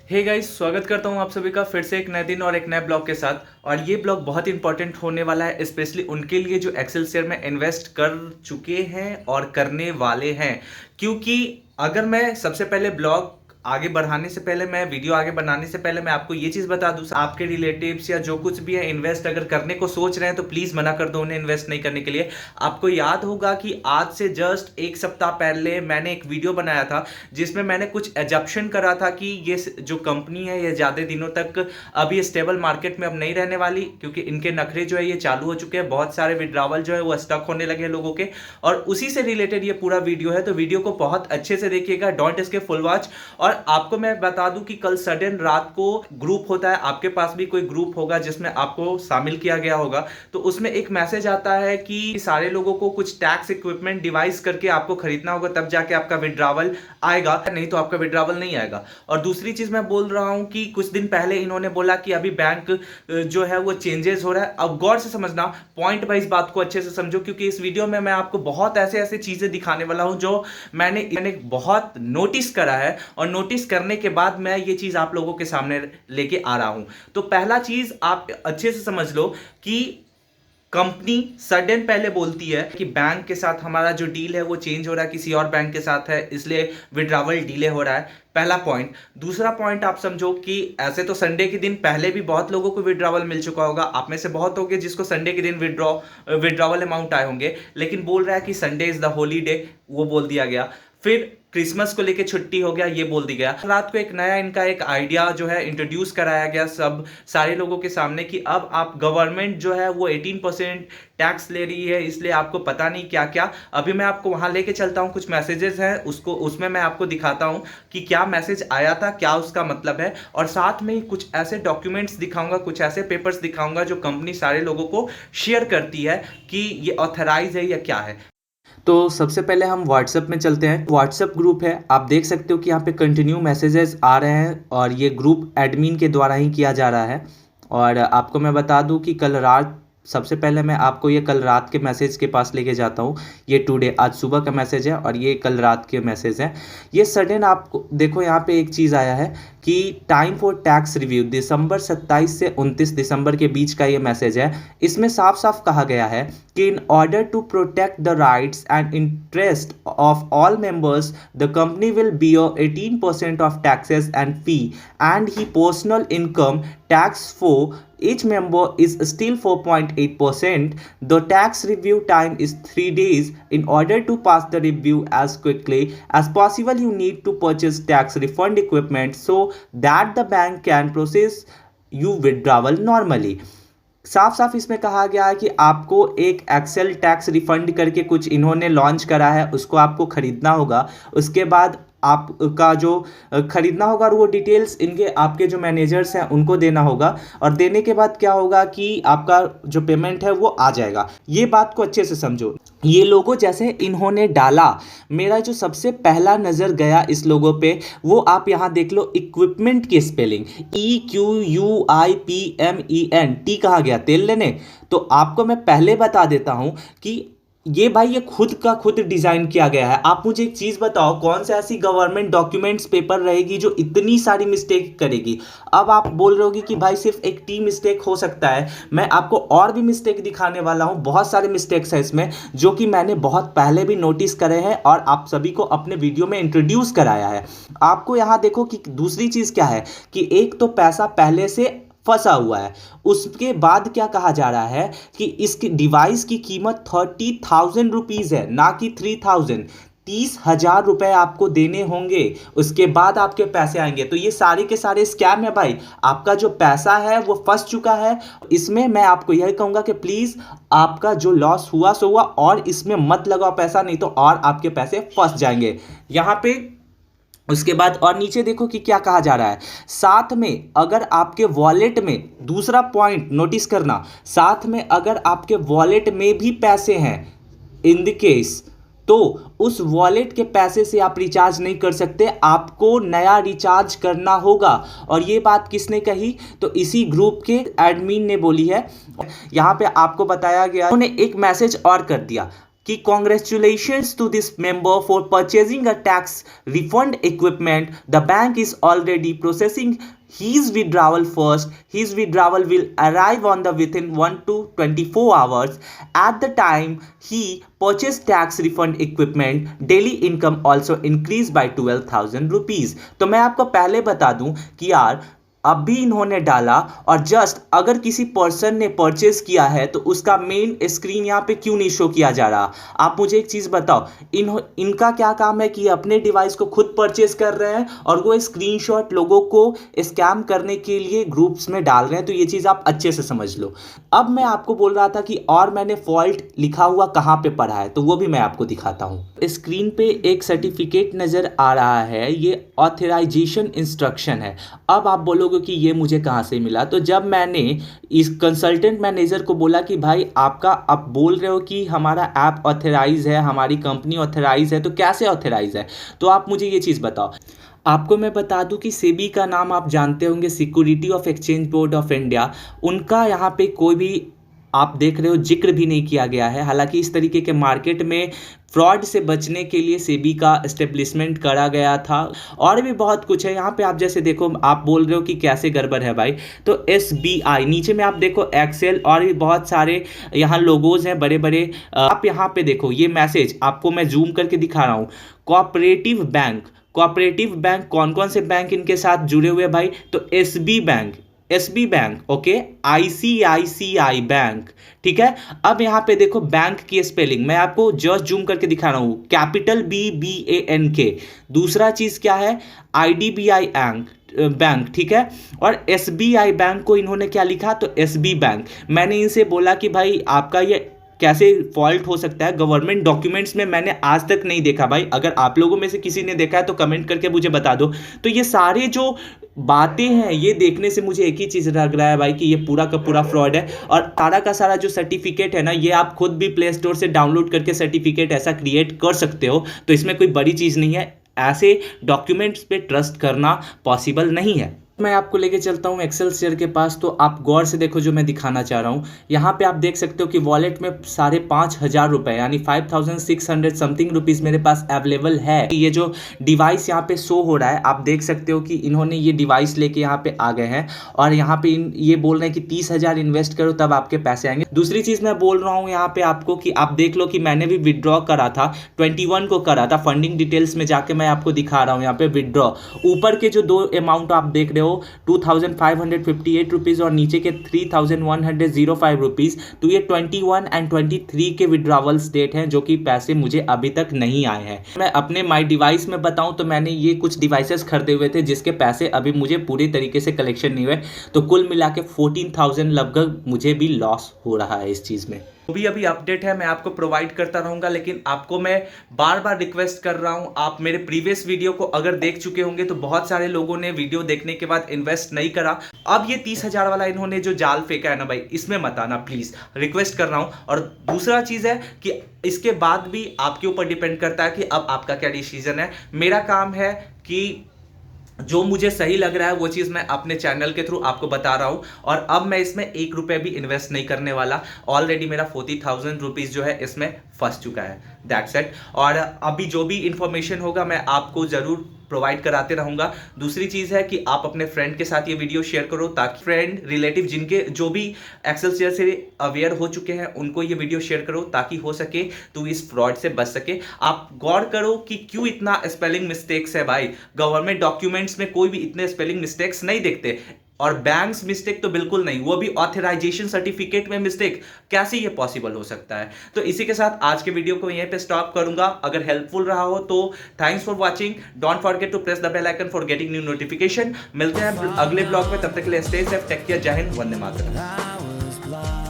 Hey guys, स्वागत करता हूं आप सभी का फिर से एक नए दिन और एक नए ब्लॉग के साथ। और ये ब्लॉग बहुत इंपॉर्टेंट होने वाला है, स्पेशली उनके लिए जो एक्सेल शेयर में इन्वेस्ट कर चुके हैं और करने वाले हैं। क्योंकि अगर मैं सबसे पहले ब्लॉग आगे बढ़ाने से पहले, मैं वीडियो आगे बनाने से पहले मैं आपको ये चीज़ बता दूं, आपके रिलेटिव्स या जो कुछ भी है इन्वेस्ट अगर करने को सोच रहे हैं तो प्लीज़ मना कर दो उन्हें इन्वेस्ट नहीं करने के लिए। आपको याद होगा कि आज से जस्ट एक सप्ताह पहले मैंने एक वीडियो बनाया था जिसमें मैंने कुछ एजप्शन करा था कि ये जो कंपनी है ये ज़्यादा दिनों तक अभी स्टेबल मार्केट में अब नहीं रहने वाली, क्योंकि इनके नखरे जो है ये चालू हो चुके हैं। बहुत सारे विड्रावल जो है वो स्टक होने लगे हैं लोगों के, और उसी से रिलेटेड ये पूरा वीडियो है। तो वीडियो को बहुत अच्छे से देखिएगा, डोंट स्किप फुल वॉच। और आपको मैं बता दूं कि कल सडन रात को ग्रुप होता है, आपके पास भी कोई ग्रुप होगा जिसमें आपको शामिल किया गया होगा, तो उसमें एक मैसेज आता है कि सारे लोगों को कुछ टैक्स इक्विपमेंट डिवाइस करके आपको खरीदना होगा, तब जाके आपका विड्रावल आएगा, नहीं तो आपका विड्रावल नहीं आएगा। और दूसरी चीज मैं बोल रहा हूं कि कुछ दिन पहले इन्होंने बोला कि अभी बैंक जो है वो चेंजेस हो रहा है। अब गौर से समझना, पॉइंट वाइज बात को अच्छे से समझो, क्योंकि इस वीडियो में मैं आपको बहुत ऐसे ऐसे चीजें दिखाने वाला हूं जो मैंने बहुत नोटिस करा है, और नोटिस करने के बाद मैं ये चीज आप लोगों के सामने लेके आ रहा हूं। तो पहला चीज आप अच्छे से समझ लो कि कंपनी सडन पहले बोलती है कि बैंक के साथ हमारा जो डील है वो चेंज हो रहा है, किसी और बैंक के साथ है, इसलिए विड्रावल डिले हो रहा है। पहला पॉइंट। दूसरा पॉइंट आप समझो कि ऐसे तो संडे के दिन पहले भी बहुत लोगों को विड्रावल मिल चुका होगा, आप में से बहुत होंगे जिसको संडे के दिन विड्रावल अमाउंट आए होंगे, लेकिन बोल रहा है कि Sunday is the Holi day, वो बोल दिया गया। फिर क्रिसमस को लेके छुट्टी हो गया, ये बोल दिया गया। रात को एक नया इनका एक आइडिया जो है इंट्रोड्यूस कराया गया सारे लोगों के सामने कि अब आप गवर्नमेंट जो है वो 18% टैक्स ले रही है, इसलिए आपको पता नहीं क्या क्या। अभी मैं आपको वहां लेके चलता हूं, कुछ मैसेजेस हैं उसमें मैं आपको दिखाता हूं कि क्या मैसेज आया था, क्या उसका मतलब है, और साथ में ही कुछ ऐसे डॉक्यूमेंट्स दिखाऊंगा, कुछ ऐसे पेपर्स दिखाऊंगा जो कंपनी सारे लोगों को शेयर करती है कि ये ऑथराइज है या क्या है। तो सबसे पहले हम व्हाट्सएप में चलते हैं। व्हाट्सएप ग्रुप है, आप देख सकते हो कि यहाँ पे कंटिन्यू मैसेजेस आ रहे हैं, और ये ग्रुप एडमिन के द्वारा ही किया जा रहा है। और आपको मैं बता दूं कि कल रात, सबसे पहले मैं आपको ये कल रात के मैसेज के पास लेके जाता हूँ। ये टुडे, आज सुबह का मैसेज है, और ये कल रात के मैसेज है। ये सडन आपको देखो यहाँ पे एक चीज़ आया है कि टाइम फॉर टैक्स रिव्यू, दिसंबर 27 से 29 दिसंबर के बीच का ये मैसेज है। इसमें साफ साफ कहा गया है कि in order to protect the rights and interest of all members the company will bear 18% of taxes and fee and he personal income tax for each member is still 4.8%. The tax review time is 3 days. In order to pass the review as quickly as possible, you need to purchase tax refund equipment so that the bank can process you withdrawal normally. साफ साफ इसमें कहा गया है कि आपको एक Excel tax refund करके कुछ इन्होंने लॉन्च करा है, उसको आपको खरीदना होगा। उसके बाद आपका जो खरीदना होगा, और वो डिटेल्स इनके आपके जो मैनेजर्स हैं उनको देना होगा, और देने के बाद क्या होगा कि आपका जो पेमेंट है वो आ जाएगा। ये बात को अच्छे से समझो। ये लोगो जैसे इन्होंने डाला, मेरा जो सबसे पहला नज़र गया इस लोगो पे, वो आप यहाँ देख लो, इक्विपमेंट की स्पेलिंग EQUIPMENT कहा गया, तेल लेने। तो आपको मैं पहले बता देता हूँ कि ये भाई ये खुद का खुद डिजाइन किया गया है। आप मुझे एक चीज बताओ, कौन सी ऐसी गवर्नमेंट डॉक्यूमेंट्स पेपर रहेगी जो इतनी सारी मिस्टेक करेगी। अब आप बोल रहे होगे कि भाई सिर्फ एक टी मिस्टेक हो सकता है, मैं आपको और भी मिस्टेक दिखाने वाला हूं। बहुत सारे मिस्टेक्स हैं इसमें जो कि मैंने बहुत पहले भी नोटिस करे हैं और आप सभी को अपने वीडियो में इंट्रोड्यूस कराया है। आपको यहाँ देखो कि दूसरी चीज क्या है कि एक तो पैसा पहले से फंसा हुआ है, उसके बाद क्या कहा जा रहा है कि इसकी डिवाइस की कीमत 30,000 रुपीज है, ना कि 3,000। 30,000 रुपए आपको देने होंगे, उसके बाद आपके पैसे आएंगे। तो ये सारे के सारे स्कैम है भाई, आपका जो पैसा है वो फंस चुका है। इसमें मैं आपको यही कहूंगा कि प्लीज आपका जो लॉस हुआ सो हुआ, और इसमें मत लगाओ पैसा, नहीं तो और आपके पैसे फंस जाएंगे यहाँ पे। उसके बाद और नीचे देखो कि क्या कहा जा रहा है, साथ में अगर आपके वॉलेट में, दूसरा पॉइंट नोटिस करना, साथ में अगर आपके वॉलेट में भी पैसे हैं इन द केस, तो उस वॉलेट के पैसे से आप रिचार्ज नहीं कर सकते, आपको नया रिचार्ज करना होगा। और ये बात किसने कही, तो इसी ग्रुप के एडमिन ने बोली है। यहाँ पे आपको बताया गया, उन्होंने एक मैसेज और कर दिया कि congratulations to this member for purchasing a tax refund equipment, the bank is already processing his withdrawal first. His withdrawal will arrive on the within 1 to 24 hours. At the time he purchased tax refund equipment, daily income also increased by 12,000 rupees. तो मैं आपको पहले बता दूं कि यार अभी इन्होंने डाला, और जस्ट अगर किसी पर्सन ने परचेस किया है तो उसका मेन स्क्रीन यहाँ पे क्यों नहीं शो किया जा रहा। आप मुझे एक चीज़ बताओ, इनका क्या काम है कि अपने डिवाइस को खुद परचेस कर रहे हैं और वो स्क्रीनशॉट लोगों को स्कैम करने के लिए ग्रुप्स में डाल रहे हैं। तो ये चीज़ आप अच्छे से समझ लो। अब मैं आपको बोल रहा था कि और मैंने फॉल्ट लिखा हुआ कहाँ पे पढ़ा है, तो वो भी मैं आपको दिखाता हूँ। स्क्रीन पे एक सर्टिफिकेट नज़र आ रहा है, ये ऑथराइजेशन इंस्ट्रक्शन है। अब आप बोलोगे कि ये मुझे कहाँ से मिला, तो जब मैंने इस कंसल्टेंट मैनेजर को बोला कि भाई आपका, आप बोल रहे हो कि हमारा ऐप ऑथराइज है, हमारी कंपनी ऑथराइज है, तो कैसे ऑथराइज है, तो आप मुझे ये चीज़ बताओ। आपको मैं बता दूं कि सेबी का नाम आप जानते होंगे, security of exchange board of India, उनका यहाँ पे कोई भी आप देख रहे हो जिक्र भी नहीं किया गया है। हालांकि इस तरीके के मार्केट में फ्रॉड से बचने के लिए सेबी का एस्टेब्लिशमेंट करा गया था, और भी बहुत कुछ है यहाँ पे। आप जैसे देखो, आप बोल रहे हो कि कैसे गड़बड़ है भाई, तो SBI, नीचे में आप देखो एक्सेल, और भी बहुत सारे यहाँ लोगोज हैं बड़े बड़े। आप यहाँ पे देखो ये मैसेज, आपको मैं जूम करके दिखा रहा हूँ। कोऑपरेटिव बैंक, कोऑपरेटिव बैंक, कौन कौन से बैंक इनके साथ जुड़े हुए भाई, तो SB bank, okay, ICICI bank, ठीक है। अब यहाँ पे देखो बैंक की स्पेलिंग, मैं आपको जस्ट जूम करके दिखा रहा हूँ, कैपिटल BBANK। दूसरा चीज क्या है, IDBI बैंक, ठीक है। और SBI बैंक को इन्होंने क्या लिखा, तो SB बैंक। मैंने इनसे बोला कि भाई आपका ये कैसे फॉल्ट हो सकता है, गवर्नमेंट डॉक्यूमेंट्स में मैंने आज तक नहीं देखा भाई। अगर आप लोगों में से किसी ने देखा है तो कमेंट करके मुझे बता दो। तो ये सारे जो बातें हैं, ये देखने से मुझे एक ही चीज़ लग रहा है भाई कि ये पूरा का पूरा फ्रॉड है। और सारा का सारा जो सर्टिफिकेट है ना, ये आप खुद भी प्ले स्टोर से डाउनलोड करके सर्टिफिकेट ऐसा क्रिएट कर सकते हो। तो इसमें कोई बड़ी चीज़ नहीं है, ऐसे डॉक्यूमेंट्स पे ट्रस्ट करना पॉसिबल नहीं है। मैं आपको लेके चलता हूँ एक्सेलसियर के पास, तो आप गौर से देखो जो मैं दिखाना चाह रहा हूँ। यहाँ पे आप देख सकते हो कि वॉलेट में 5,500 रुपये यानी 5,600 समथिंग रुपीज़ मेरे पास अवेलेबल है। ये जो डिवाइस यहाँ पे शो हो रहा है, आप देख सकते हो कि इन्होंने ये डिवाइस लेके यहाँ पे आ गए हैं, और यहाँ पे ये बोल रहे हैं कि 30,000 इन्वेस्ट करो तब आपके पैसे आएंगे। दूसरी चीज़ मैं बोल रहा हूँ यहाँ पे आपको कि आप देख लो कि मैंने भी विदड्रॉ करा था, 21 को करा था। फंडिंग डिटेल्स में जाके मैं आपको दिखा रहा हूँ यहाँ पे विदड्रॉ। ऊपर के जो दो अमाउंट आप देख रहे हो, 2,558 रुपीज़ और नीचे के 3,105 रुपीज़, तो ये 21 एंड 23 के विड्रॉवल डेट हैं, जो कि पैसे मुझे अभी तक नहीं आए हैं। मैं अपने माई डिवाइस में बताऊं तो मैंने ये कुछ डिवाइसेस खरीदे हुए थे जिसके पैसे अभी मुझे पूरी तरीके से कलेक्शन नहीं हुए, तो कुल मिला के 14,000 लगभग मुझे भी लॉस हो रहा है इस चीज़ में। जो भी अभी अपडेट है मैं आपको प्रोवाइड करता रहूंगा, लेकिन आपको मैं बार बार रिक्वेस्ट कर रहा हूं, आप मेरे प्रीवियस वीडियो को अगर देख चुके होंगे तो बहुत सारे लोगों ने वीडियो देखने के बाद इन्वेस्ट नहीं करा। अब ये 30,000 वाला इन्होंने जो जाल फेंका है ना भाई, इसमें मत आना प्लीज, रिक्वेस्ट कर रहा हूं। और दूसरा चीज है कि इसके बाद भी आपके ऊपर डिपेंड करता है कि अब आपका क्या डिसीजन है। मेरा काम है कि जो मुझे सही लग रहा है वो चीज़ मैं अपने चैनल के थ्रू आपको बता रहा हूँ, और अब मैं इसमें 1 रुपये भी इन्वेस्ट नहीं करने वाला। ऑलरेडी मेरा 40,000 रुपीज़ जो है इसमें फंस चुका है, दैट्स इट। और अभी जो भी इंफॉर्मेशन होगा मैं आपको ज़रूर प्रोवाइड कराते रहूँगा। दूसरी चीज़ है कि आप अपने फ्रेंड के साथ ये वीडियो शेयर करो, ताकि फ्रेंड रिलेटिव जिनके जो भी एक्सेलसियर से अवेयर हो चुके हैं उनको ये वीडियो शेयर करो, ताकि हो सके तो इस फ्रॉड से बच सके। आप गौर करो कि क्यों इतना स्पेलिंग मिस्टेक्स है भाई, गवर्नमेंट डॉक्यूमेंट्स में कोई भी इतने स्पेलिंग मिस्टेक्स नहीं दिखते, और बैंक्स मिस्टेक तो बिल्कुल नहीं, वो भी ऑथराइजेशन सर्टिफिकेट में मिस्टेक, कैसे ये पॉसिबल हो सकता है। तो इसी के साथ आज के वीडियो को यहीं पे स्टॉप करूंगा। अगर हेल्पफुल रहा हो तो thanks for watching, don't forget to press the bell icon for getting new notification. मिलते हैं अगले ब्लॉग में, तब तक के लिए स्टे सेफ, टेक केयर, जय हिंद, वंदे मातरम।